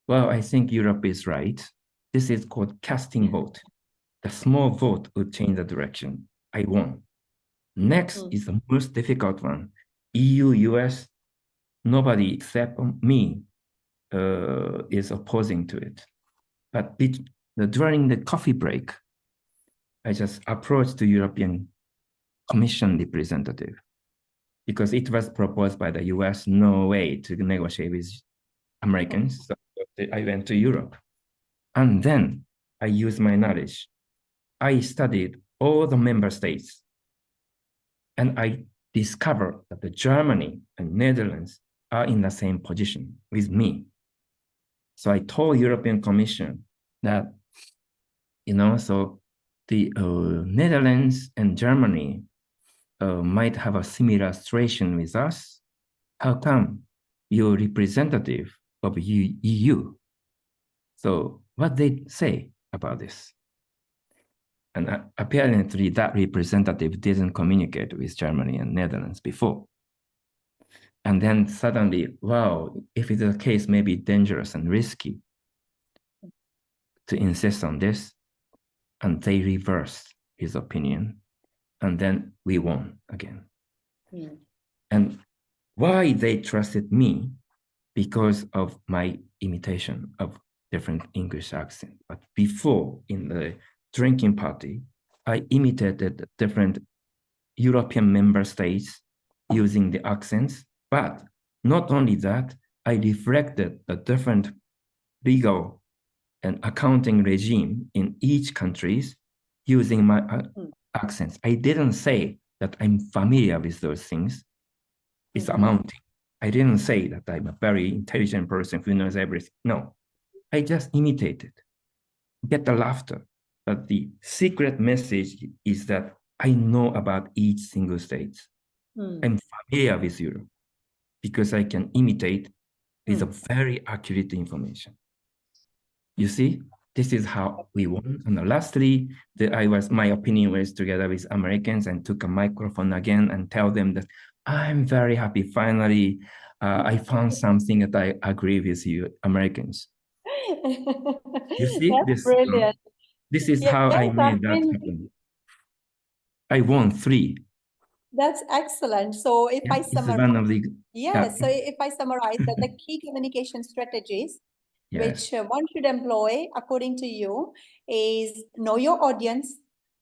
well, I think Europe is right. This is called casting vote. the small vote would change the direction. I won. Next is the most difficult one. EU, US, nobody except me is opposing to it. But during the coffee break, I just approached the European Commission representative because it was proposed by the US, no way to negotiate with Americans. So I went to Europe. And then I used my knowledge. I studied all the member states. And I discovered that the Germany and Netherlands are in the same position with me. So I told European Commission that, so the Netherlands and Germany might have a similar situation with us. How come you're representative of EU? So what they say about this? And apparently that representative didn't communicate with Germany and Netherlands before. And then suddenly, wow, if it's the case, maybe dangerous and risky to insist on this. And they reversed his opinion. And then we won again. And why they trusted me? Because of my imitation of different English accent. But before, in the drinking party, I imitated different European member states using the accents. But not only that, I reflected the different legal and accounting regime in each countries using my accents. I didn't say that I'm familiar with those things. It's amounting. I didn't say that I'm a very intelligent person who knows everything. No, I just imitated, get the laughter. But the secret message is that I know about each single state. I'm familiar with Europe because I can imitate with a very accurate information. You see, this is how we won. And lastly, my opinion was together with Americans and took a microphone again and tell them that I'm very happy. Finally, I found something that I agree with you, Americans. You see, That's brilliant. This is how I made that happen. I won 3. That's excellent. So if I summarize, so if I summarize that the key communication strategies which one should employ, according to you, is know your audience,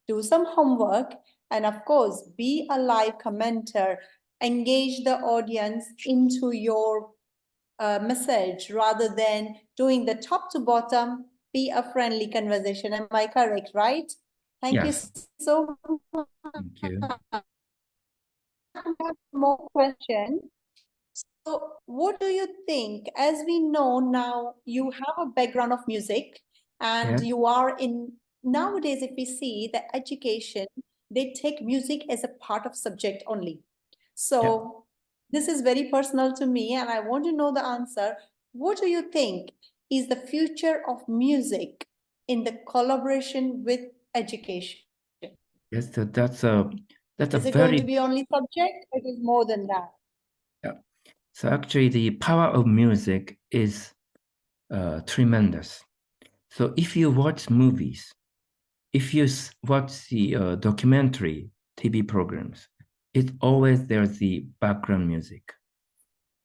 do some homework, and of course, be a live commenter, engage the audience into your message rather than doing the top to bottom, be a friendly conversation. Am I correct, right? Thank you so much. Thank you. More question. So what do you think? As we know now, you have a background of music and you are in, nowadays, if we see the education, they take music as a part of subject only. So this is very personal to me and I want to know the answer. What do you think is the future of music in the collaboration with education? Yes, that's a is it going to be only subject? It is more than that. So actually, the power of music is tremendous. So if you watch movies, if you watch the documentary TV programs, it's always there's the background music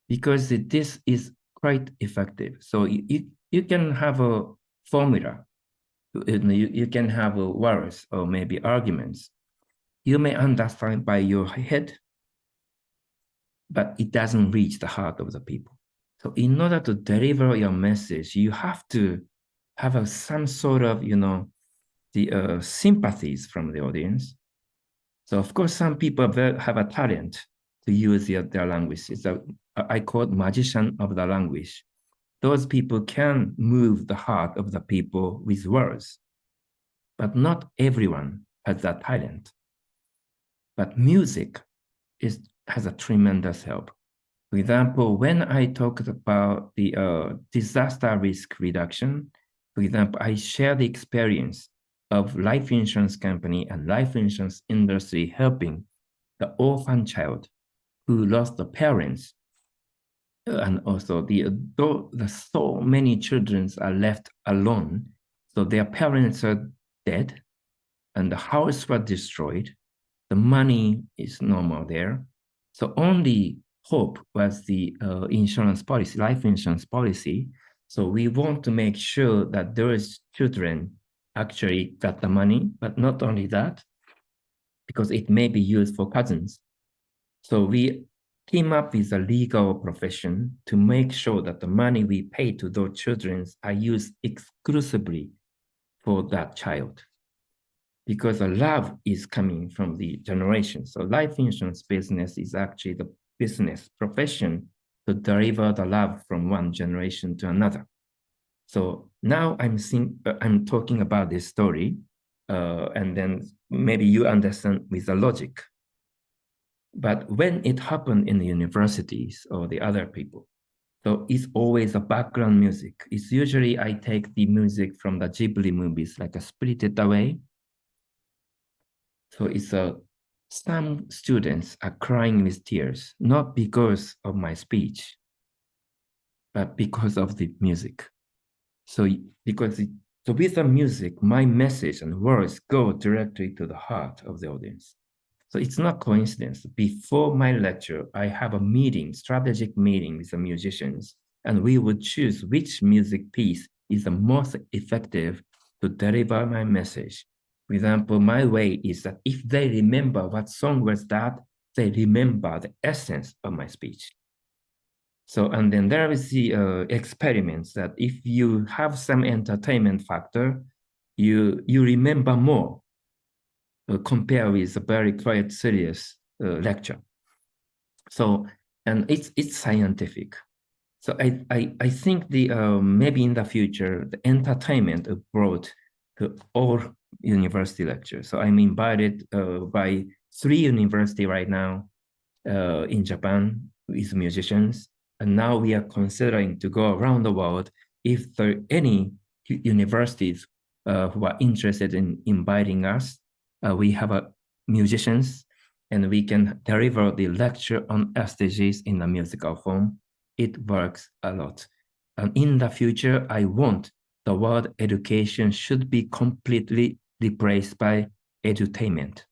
because this is quite effective. So you can have a formula, you can have words or maybe arguments. You may understand by your head, but it doesn't reach the heart of the people. So in order to deliver your message, you have to have some sort of, the sympathies from the audience. So of course, some people have a talent to use their language. I call it magician of the language. Those people can move the heart of the people with words, but not everyone has that talent. But music has a tremendous help. For example, when I talked about the disaster risk reduction, for example, I share the experience of life insurance company and life insurance industry helping the orphan child who lost the parents. And also so many children are left alone. So their parents are dead and the house was destroyed. The money is no more there. So only hope was the insurance policy, life insurance policy. So we want to make sure that those children actually got the money, but not only that, because it may be used for cousins. So we team up with a legal profession to make sure that the money we pay to those children are used exclusively for that child. Because the love is coming from the generation. So life insurance business is actually the business profession to deliver the love from one generation to another. So now I'm talking about this story, and then maybe you understand with the logic. But when it happened in the universities or the other people, so it's always a background music. It's usually I take the music from the Ghibli movies, like a Spirited Away. So it's some students are crying with tears, not because of my speech, but because of the music. So so with the music, my message and words go directly to the heart of the audience. So it's not coincidence. Before my lecture, I have a meeting, strategic meeting with the musicians, and we would choose which music piece is the most effective to deliver my message. For example, my way is that if they remember what song was that, they remember the essence of my speech. So, and then there is the experiments that if you have some entertainment factor, you remember more compared with a very quiet, serious lecture. So, and it's scientific. So I think the maybe in the future, the entertainment brought to all university lectures. So I'm invited by 3 universities right now in Japan with musicians. And now we are considering to go around the world if there are any universities who are interested in inviting us. We have musicians and we can deliver the lecture on SDGs in a musical form. It works a lot. And in the future, I want the word education should be completely replaced by edutainment,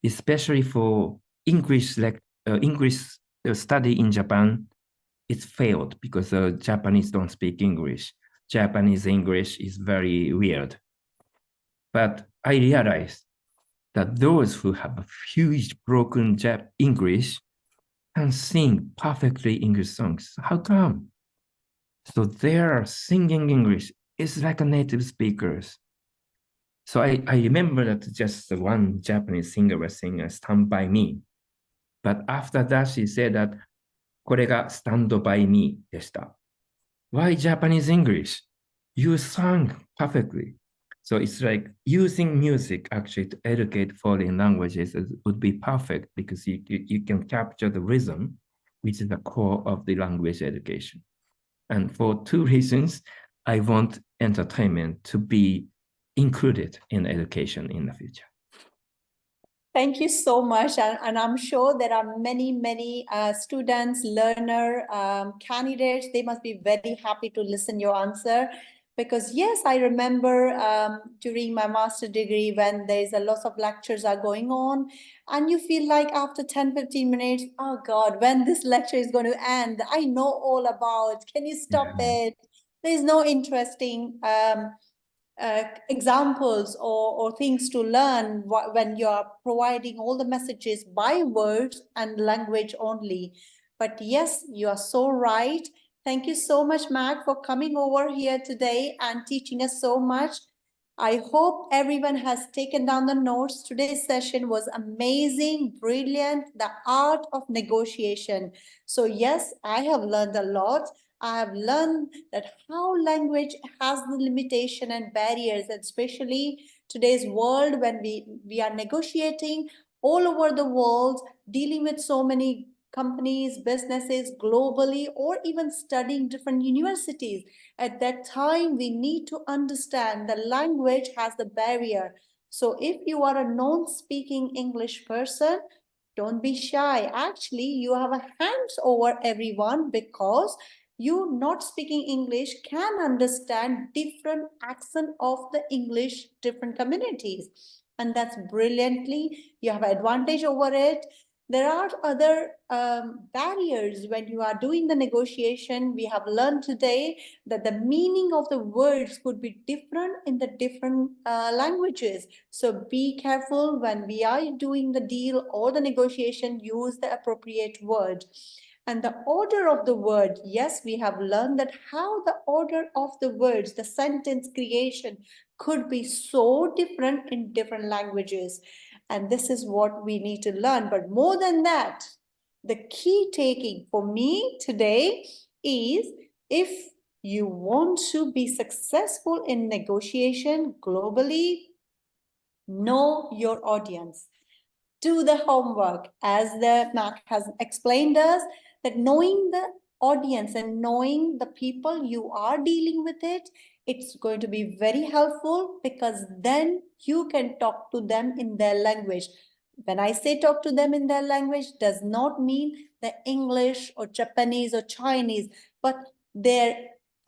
especially for English study in Japan. It's failed because Japanese don't speak English. Japanese English is very weird. But I realized that those who have a huge broken English can sing perfectly English songs. How come? So their singing English is like a native speakers. So I remember that just one Japanese singer was singing Stand By Me. But after that, she said that これが Stand By Me でした。Why Japanese English? You sang perfectly. So it's like using music actually to educate foreign languages would be perfect because you can capture the rhythm, which is the core of the language education. And for 2 reasons, I want entertainment to be included in education in the future. Thank you so much. And I'm sure there are many students, learner, candidates. They must be very happy to listen your answer. Because yes, I remember during my master degree when there's a lot of lectures are going on and you feel like after 10-15 minutes, oh God, when this lecture is going to end, I know all about, can you stop it? There's no interesting examples or things to learn when you are providing all the messages by words and language only. But yes, you are so right. Thank you so much, Mack, for coming over here today and teaching us so much. I hope everyone has taken down the notes. Today's session was amazing, brilliant, the art of negotiation. So yes, I have learned a lot. I have learned that how language has the limitation and barriers, especially today's world when we are negotiating all over the world, dealing with so many companies, businesses globally, or even studying different universities. At that time, we need to understand the language has the barrier. So if you are a non-speaking English person, don't be shy. Actually, you have a hands over everyone because you not speaking English can understand different accent of the English, different communities. and that's brilliantly. You have advantage over it. There are other barriers when you are doing the negotiation. We have learned today that the meaning of the words could be different in the different languages. So be careful when we are doing the deal or the negotiation, use the appropriate word. And the order of the word, yes, we have learned that how the order of the words, the sentence creation could be so different in different languages. And this is what we need to learn. But more than that, the key taking for me today is, if you want to be successful in negotiation globally, know your audience. Do the homework, as the Mack has explained us, that knowing the audience and knowing the people you are dealing with it's going to be very helpful, because then you can talk to them in their language. When I say talk to them in their language, does not mean the English or Japanese or Chinese, but their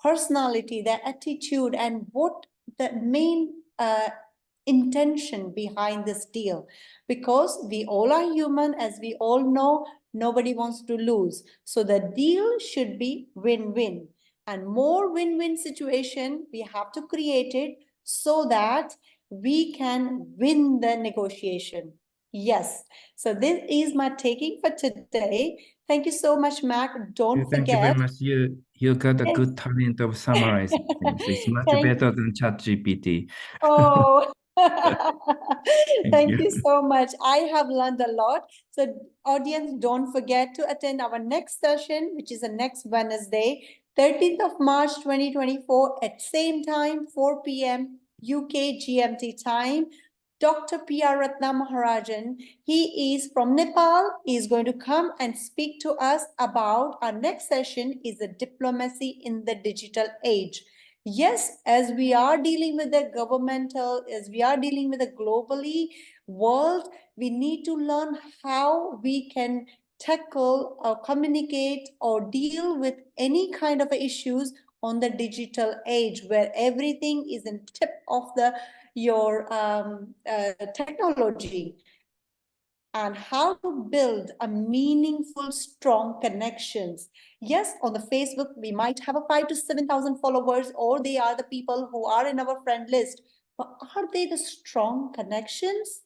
personality, their attitude, and what the main intention behind this deal. Because we all are human, as we all know, nobody wants to lose. So the deal should be win-win, and more win-win situation we have to create it so that we can win the negotiation. Yes, so this is my taking for today. Thank you so much, Mac. Don't Thank you very forget. much. You got a Yes. good talent of summarizing things. It's much better than ChatGPT. Oh, thank you. you so much. I have learned a lot. So audience, don't forget to attend our next session, which is the next Wednesday, 13th of March, 2024 at same time, 4 p.m. UK GMT time. Dr. P.R. Ratna Maharajan, he is from Nepal. He is going to come and speak to us about our next session is the diplomacy in the digital age. Yes, as we are dealing with the governmental, as we are dealing with the globally world, we need to learn how we can tackle or communicate or deal with any kind of issues on the digital age, where everything is in tip of your technology, and how to build a meaningful, strong connections. Yes, on the Facebook, we might have a 5,000 to 7,000 followers, or they are the people who are in our friend list, but are they the strong connections?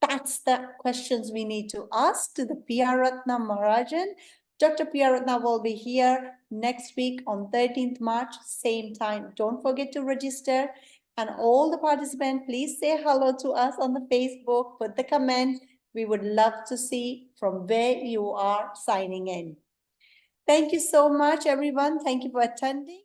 That's the questions we need to ask to the P.R. Ratna Maharajan. Dr. P.R. Ratna will be here next week on 13th March, same time. Don't forget to register. And all the participants, please say hello to us on the Facebook, put the comment. We would love to see from where you are signing in. Thank you so much, everyone. Thank you for attending.